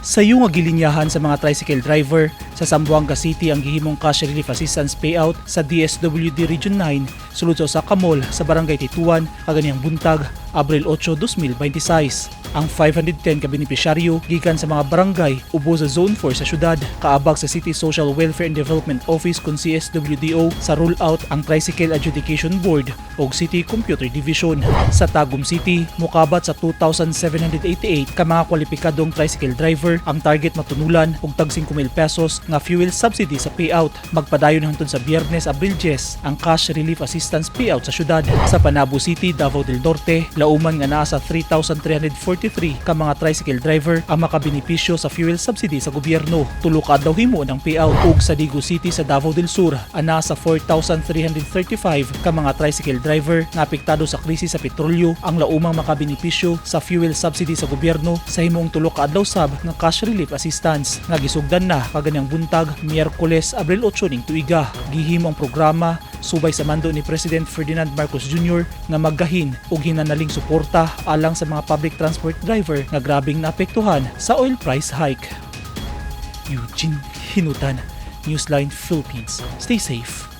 Sayo nga gilinyahan sa mga tricycle driver sa Zamboanga City ang gihimong cash relief assistance payout sa Dswd Region 9 sulod sa usa ka mall sa Barangay Tituan kaganiyang buntag Abril 8, 2026. Ang 510 ka benepisyaryo gikan sa mga barangay ubo sa Zone 4 sa syudad kaabag sa City Social Welfare and Development Office kun CSWDO sa rollout ang Tricycle Adjudication Board o City Computer Division. Sa Tagum City, mukabat sa 2,788 ka mga kwalipikadong tricycle driver ang target matunulan og tag 5,000 pesos nga fuel subsidy sa payout. Magpadayon hangtod sa Biyernes, Abril 10 ang cash relief assistance payout sa syudad. Sa Panabo City, Davao del Norte, lauman nga naa sa 3,343 ka mga tricycle driver ang makabenepisyo sa fuel subsidy sa gobyerno. Tulo ka adlaw himo ng payout. Ug sa Digo City sa Davao del Sur, ana sa 4,335 ka mga tricycle driver nga apektado sa krisis sa petrolyo ang laumang makabenepisyo sa fuel subsidy sa gobyerno sa himong tulo ka adlaw sab nga cash relief assistance nga gisugdan na kaganyang buntag Miyerkules, Abril 8 ning tuiga. Gihimo ang programa subay sa mando ni President Ferdinand Marcos Jr. nga maggahin og hinanaling suporta alang sa mga public transport driver nga grabing naapektuhan sa oil price hike. Eugene Hinutan, Newsline Philippines. Stay safe.